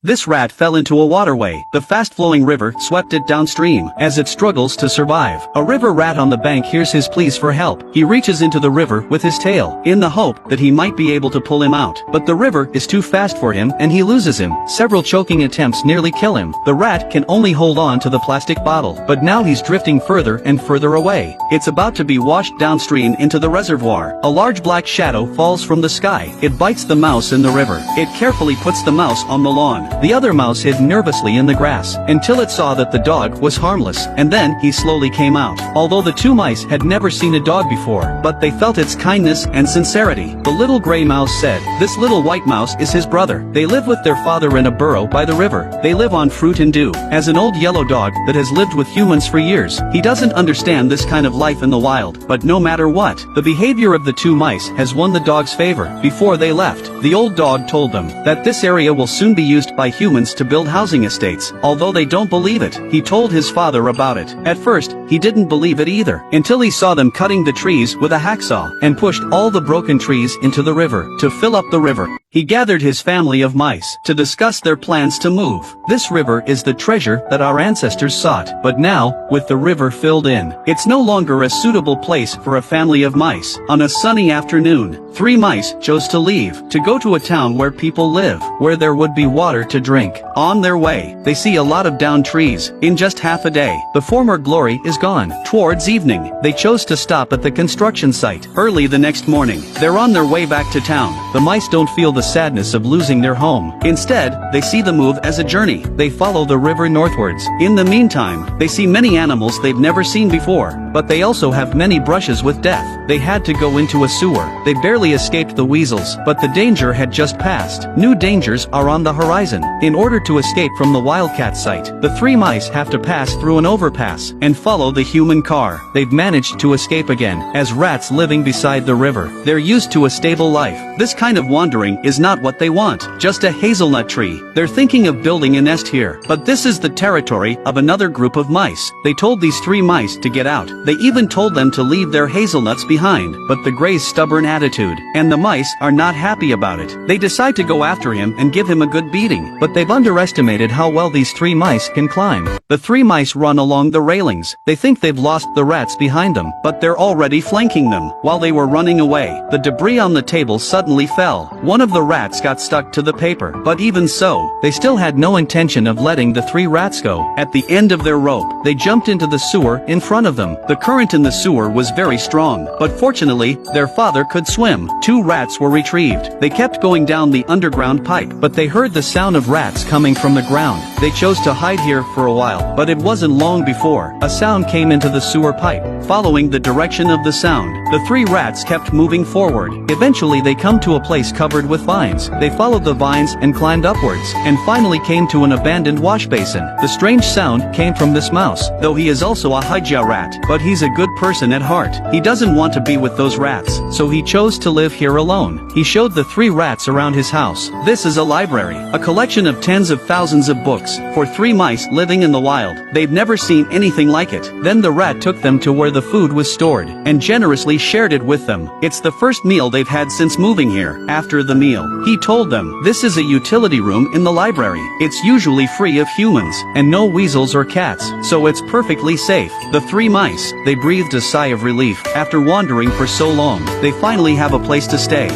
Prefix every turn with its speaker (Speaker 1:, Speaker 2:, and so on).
Speaker 1: This rat fell into a waterway. The fast-flowing river swept it downstream as it struggles to survive. A river rat on the bank hears his pleas for help. He reaches into the river with his tail, in the hope that he might be able to pull him out. But the river is too fast for him and he loses him. Several choking attempts nearly kill him. The rat can only hold on to the plastic bottle, but now he's drifting further and further away. It's about to be washed downstream into the reservoir. A large black shadow falls from the sky. It bites the mouse in the river. It carefully puts the mouse on the lawn. The other mouse hid nervously in the grass, until it saw that the dog was harmless, and then he slowly came out. Although the two mice had never seen a dog before, but they felt its kindness and sincerity. The little gray mouse said, "This little white mouse is his brother. They live with their father in a burrow by the river. They live on fruit and dew." As an old yellow dog that has lived with humans for years, he doesn't understand this kind of life in the wild, but no matter what, the behavior of the two mice has won the dog's favor. Before they left, the old dog told them that this area will soon be used by humans to build housing estates. Although they don't believe it, he told his father about it. At first, he didn't believe it either, until he saw them cutting the trees with a hacksaw, and pushed all the broken trees into the river, to fill up the river. He gathered his family of mice, to discuss their plans to move. This river is the treasure that our ancestors sought, but now, with the river filled in, it's no longer a suitable place for a family of mice. On a sunny afternoon, 3 mice chose to leave, to go to a town where people live, where there would be water to drink. On their way, they see a lot of downed trees. In just half a day, the former glory is gone. Towards evening, they chose to stop at the construction site. Early the next morning, they're on their way back to town. The mice don't feel the sadness of losing their home. Instead, they see the move as a journey. They follow the river northwards. In the meantime, they see many animals they've never seen before, but they also have many brushes with death. They had to go into a sewer. They barely escaped the weasels, but the danger had just passed. New dangers are on the horizon. In order to escape from the wildcat site, the 3 mice have to pass through an overpass and follow the human car. They've managed to escape again, as rats living beside the river. They're used to a stable life. This kind of wandering is not what they want, just a hazelnut tree. They're thinking of building a nest here, but this is the territory of another group of mice. They told these 3 mice to get out. They even told them to leave their hazelnuts behind, but the gray's stubborn attitude, and the mice are not happy about it. They decide to go after him and give him a good beating, but they've underestimated how well these 3 mice can climb. The 3 mice run along the railings. They think they've lost the rats behind them, but they're already flanking them. While they were running away, the debris on the table suddenly fell. One of the rats got stuck to the paper, but even so, they still had no intention of letting the 3 rats go. At the end of their rope, they jumped into the sewer in front of them. The current in the sewer was very strong, but fortunately, their father could swim. 2 rats were retrieved. They kept going down the underground pipe, but they heard the sound of rats coming from the ground. They chose to hide here for a while, but it wasn't long before a sound came into the sewer pipe. Following the direction of the sound, the 3 rats kept moving forward. Eventually they come to a place covered with vines. They followed the vines and climbed upwards, and finally came to an abandoned wash basin. The strange sound came from this mouse, though he is also a hydja rat, but he's a good person at heart. He doesn't want to be with those rats, so he chose to live here alone. He showed the 3 rats around his house. This is a library, a collection of tens of thousands of books, for 3 mice living in the wild. They've never seen anything like it. Then the rat took them to where the food was stored, and generously shared it with them. It's the first meal they've had since moving here. After the meal, he told them, "This is a utility room in the library. It's usually free of humans, and no weasels or cats, so it's perfectly safe." The 3 mice, they breathed a sigh of relief. After wandering for so long, they finally have a place to stay.